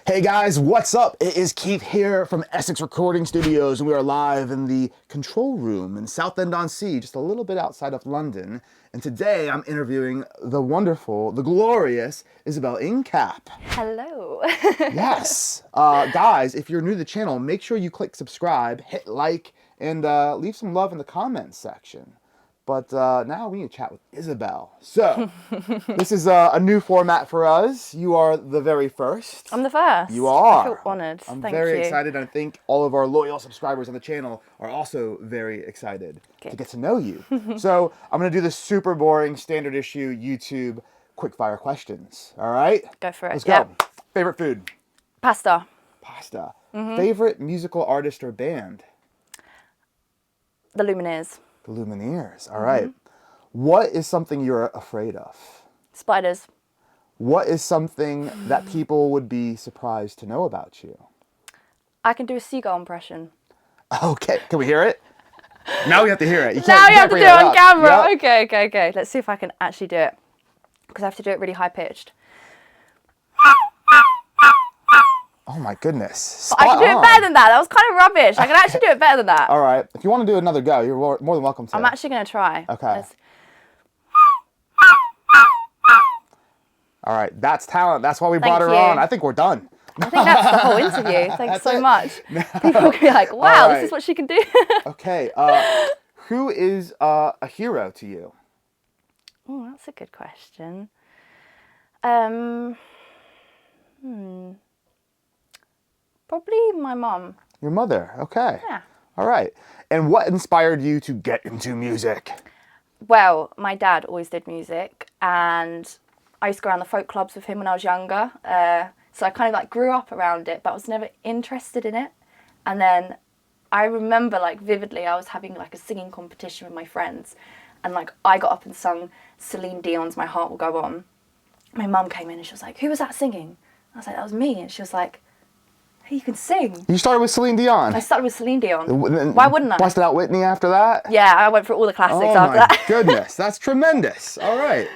Hey guys, what's up? It is Keith here from Essex Recording Studios, and we are live in the control room in Southend-on-Sea, just a little bit outside of London. And today I'm interviewing the wonderful, the glorious ISABEL INKCAP. Hello. Yes. Guys, if you're new to the channel, make sure you click subscribe, hit like, and leave some love in the comments section. But now we need to chat with ISABEL. So, this is a new format for us. You are the very first. I'm the first. You are. I feel honoured. I'm Thank very you. excited, and I think all of our loyal subscribers on the channel are also very excited to get to know you. So, I'm going to do the super boring, standard issue YouTube quickfire questions. All right? Go for it. Let's go. Favorite food? Pasta. Pasta. Favorite musical artist or band? The Lumineers. The Lumineers. All right. What is something you're afraid of? Spiders. What is something that people would be surprised to know about you? I can do a seagull impression. Okay. Can we hear it? Now we have to hear it. Now you have to do it on camera. Yep. Okay. Let's see if I can actually do it. Because I have to do it really high pitched. Oh my goodness. I can do it better than that. That was kind of rubbish. I can actually do it better than that. All right. If you want to do another go, you're more than welcome to. I'm actually going to try. Okay. All right. That's talent. That's why we brought her on. I think we're done. I think that's the whole interview. Thanks so much. People will be like, wow, this is what she can do. Okay. Who is a hero to you? Oh, that's a good question. Probably my mum. Your mother. Okay. Yeah. All right. And what inspired you to get into music? Well, my dad always did music, and I used to go around the folk clubs with him when I was younger. So I kind of like grew up around it, but I was never interested in it. And then I remember like vividly, I was having like a singing competition with my friends, and like I got up and sung Celine Dion's "My Heart Will Go On." My mum came in and she was like, "Who was that singing?" I was like, "That was me." And she was like, "Hey, you can sing." You started with Celine Dion. I started with Celine Dion. Why wouldn't I? Busted out Whitney after that? Yeah, I went through all the classics after that. Oh my goodness, that's tremendous. All right.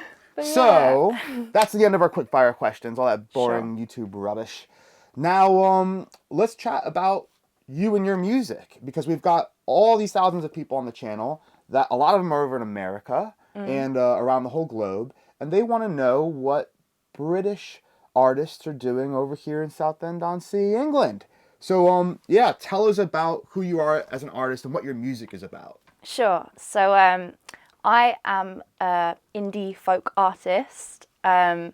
So, that's the end of our quick fire questions, all that boring YouTube rubbish. Now, let's chat about you and your music, because we've got all these thousands of people on the channel, that a lot of them are over in America and around the whole globe, and they want to know what British artists are doing over here in Southend-on-Sea, England. So, yeah, tell us about who you are as an artist and what your music is about. Sure. So, I am an indie folk artist. I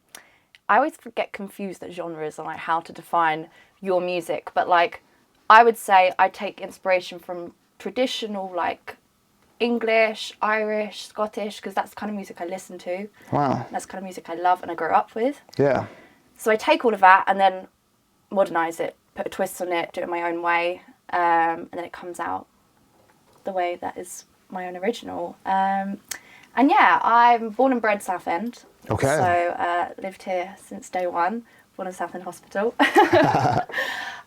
always get confused at genres and like how to define your music, but like I would say I take inspiration from traditional like English, Irish, Scottish, because that's the kind of music I listen to. Wow. That's the kind of music I love and I grew up with. Yeah. So I take all of that and then modernise it, put a twist on it, do it in my own way, and then it comes out the way that is my own original. And yeah, I'm born and bred Southend. Okay. So lived here since day one, born in Southend Hospital.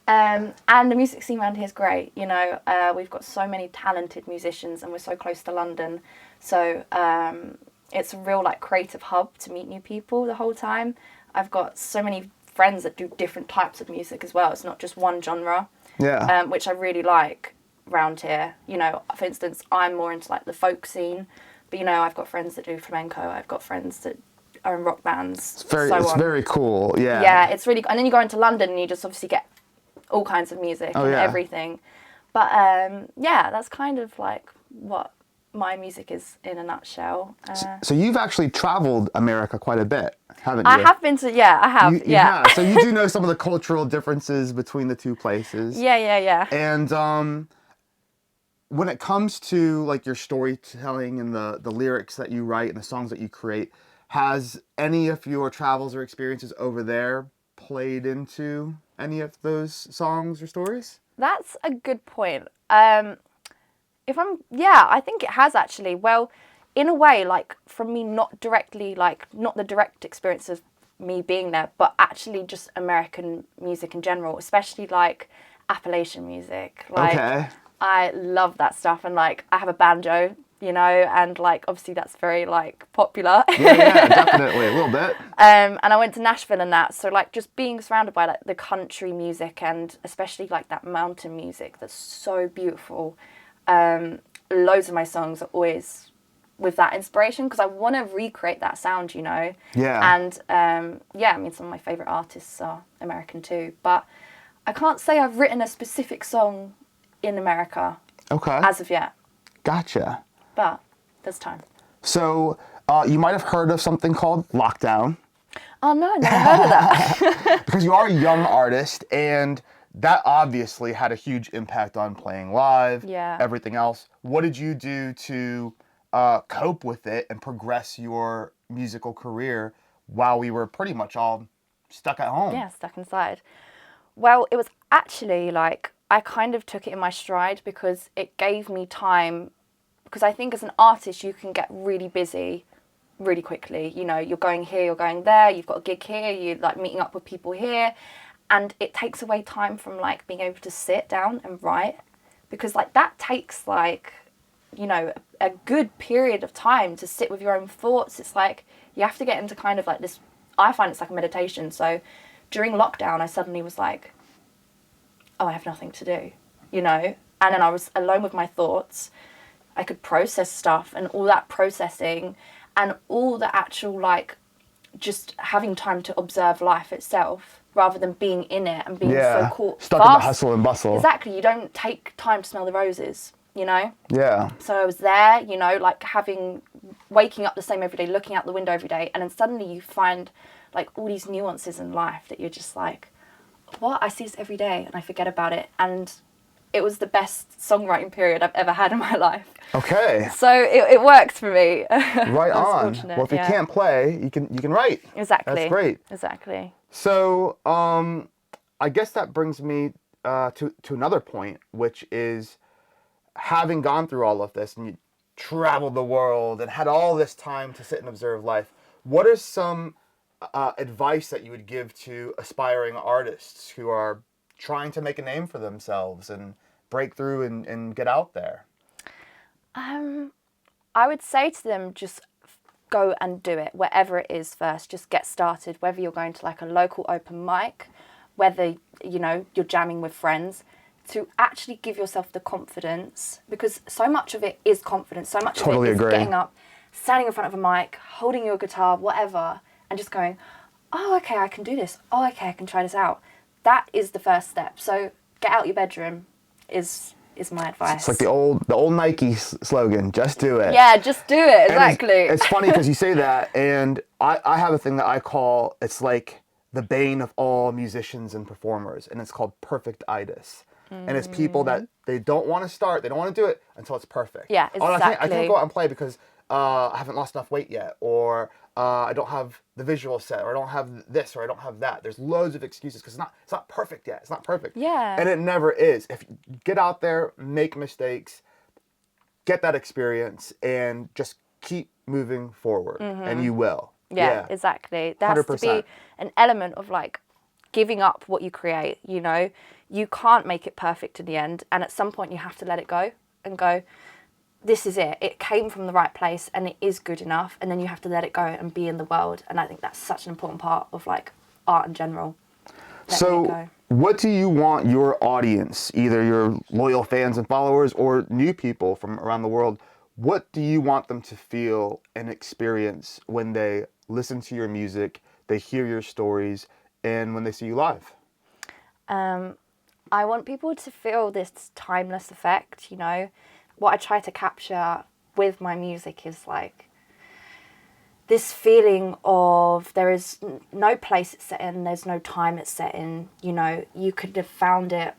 And the music scene around here is great. You know, we've got so many talented musicians and we're so close to London. So it's a real like creative hub to meet new people the whole time. I've got so many friends that do different types of music as well. It's not just one genre, which I really like around here. You know, for instance, I'm more into like the folk scene, but you know, I've got friends that do flamenco. I've got friends that are in rock bands. It's very cool. Yeah. Yeah, it's really, and then you go into London and you just obviously get all kinds of music and everything. But yeah, that's kind of like what my music is in a nutshell. So you've actually traveled America quite a bit, haven't you? I have been to, I have, you have. So you do know some of the cultural differences between the two places. Yeah. And when it comes to like your storytelling and the lyrics that you write and the songs that you create, has any of your travels or experiences over there played into any of those songs or stories? That's a good point. I think it has actually. Well, in a way, like from me not directly, like not the direct experience of me being there, but actually just American music in general, especially like Appalachian music. Like, I love that stuff, and like I have a banjo, you know, and like obviously that's very like popular. Yeah, definitely a little bit. And I went to Nashville and that, so like just being surrounded by like the country music and especially like that mountain music that's so beautiful. Loads of my songs are always with that inspiration because I want to recreate that sound, you know. Yeah. And yeah, I mean some of my favorite artists are American too, but I can't say I've written a specific song in America as of yet. Gotcha. But there's time. So you might have heard of something called lockdown. Oh no, never heard of that. Because you are a young artist, and that obviously had a huge impact on playing live, everything else. What did you do to cope with it and progress your musical career while we were pretty much all stuck at home? Yeah, stuck inside. Well, it was actually like I kind of took it in my stride because it gave me time. Because I think as an artist, you can get really busy really quickly. You know, you're going here, you're going there, you've got a gig here, you're like meeting up with people here. And it takes away time from like being able to sit down and write. Because like that takes like, you know, a good period of time to sit with your own thoughts. It's like you have to get into kind of like this, I find it's like a meditation. So during lockdown, I suddenly was like, oh, I have nothing to do, you know? And then I was alone with my thoughts. I could process stuff, and all that processing and all the actual like just having time to observe life itself rather than being in it and being so caught stuck in the hustle and bustle. Exactly. You don't take time to smell the roses, you know? Yeah. So I was there, you know, like waking up the same every day, looking out the window every day, and then suddenly you find like all these nuances in life that you're just like, what? I see this every day and I forget about it. And it was the best songwriting period I've ever had in my life. Okay. So it worked for me. Right on. Well, if you can't play, you can write. Exactly. That's great. Exactly. So I guess that brings me to another point, which is having gone through all of this and you traveled the world and had all this time to sit and observe life. What are some advice that you would give to aspiring artists who are trying to make a name for themselves and break through and get out there? I would say to them, just go and do it, wherever it is first. Just get started, whether you're going to like a local open mic, whether, you know, you're jamming with friends, to actually give yourself the confidence, because so much of it is confidence. So much of it is getting up, standing in front of a mic, holding your guitar, whatever, and just going, oh, okay, I can do this. Oh, okay, I can try this out. That is the first step. So get out your bedroom is my advice. It's like the old Nike slogan, just do it. Yeah, just do it, exactly. It's funny because you say that, and I have a thing that I call, it's like the bane of all musicians and performers, and it's called Perfect-itis. And it's people that they don't want to start, they don't want to do it until it's perfect. Yeah, exactly. Oh, I can't go out and play because I haven't lost enough weight yet, or I don't have the visual set, or I don't have this, or I don't have that. There's loads of excuses because it's not perfect yet. It's not perfect. Yeah. And it never is. If you get out there, make mistakes, get that experience, and just keep moving forward, and you will. Yeah, exactly. There 100%. has to be an element of like giving up what you create, you know? You can't make it perfect in the end, and at some point you have to let it go and go, this is it. It came from the right place and it is good enough, and then you have to let it go and be in the world. And I think that's such an important part of like art in general. So what do you want your audience, either your loyal fans and followers or new people from around the world, what do you want them to feel and experience when they listen to your music, they hear your stories, and when they see you live? I want people to feel this timeless effect, you know. What I try to capture with my music is like this feeling of there is no place it's set in, there's no time it's set in, you know. You could have found it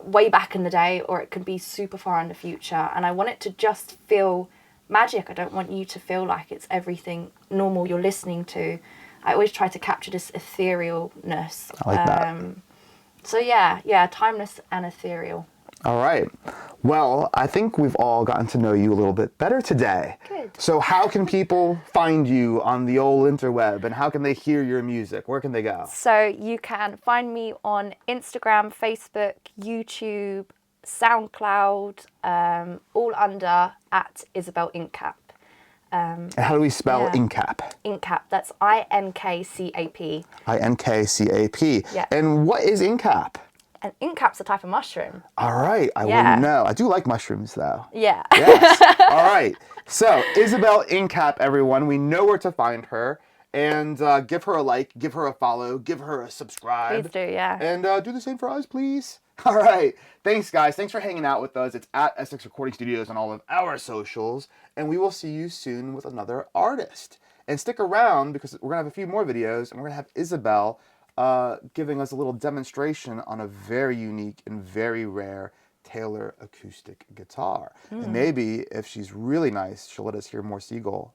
way back in the day, or it could be super far in the future, and I want it to just feel magic. I don't want you to feel like it's everything normal you're listening to. I always try to capture this etherealness. I like that. So yeah, timeless and ethereal. All right. Well, I think we've all gotten to know you a little bit better today. Good. So how can people find you on the old interweb, and how can they hear your music? Where can they go? So you can find me on Instagram, Facebook, YouTube, SoundCloud, all under @ISABEL INKCAP. And how do we spell INKCAP? INKCAP, that's INKCAP. INKCAP. Yeah. And what is INKCAP? And INKCAP's a type of mushroom. All right, I wouldn't know. I do like mushrooms though. Yeah. Yes. All right. So ISABEL INKCAP, everyone. We know where to find her. And give her a like, give her a follow, give her a subscribe. Please do, yeah. And do the same for us, please. All right. Thanks, guys. Thanks for hanging out with us. It's at Essex Recording Studios on all of our socials. And we will see you soon with another artist. And stick around because we're going to have a few more videos. And we're going to have ISABEL giving us a little demonstration on a very unique and very rare Taylor acoustic guitar. And maybe if she's really nice, she'll let us hear more seagull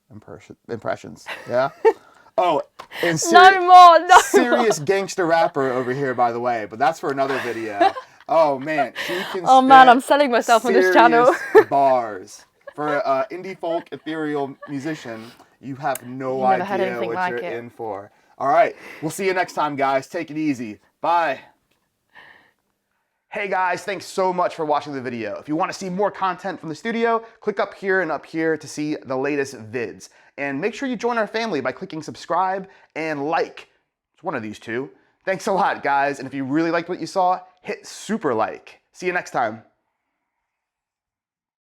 impressions. Yeah? Oh, and serious gangster rapper over here, by the way, but that's for another video. Oh man, she can. Oh man, I'm selling myself on this channel. Bars for an indie folk ethereal musician. You have no idea what you're in for. All right, we'll see you next time, guys. Take it easy. Bye. Hey guys, thanks so much for watching the video. If you want to see more content from the studio, click up here and up here to see the latest vids. And make sure you join our family by clicking subscribe and like. It's one of these two. Thanks a lot, guys. And if you really liked what you saw, hit super like. See you next time.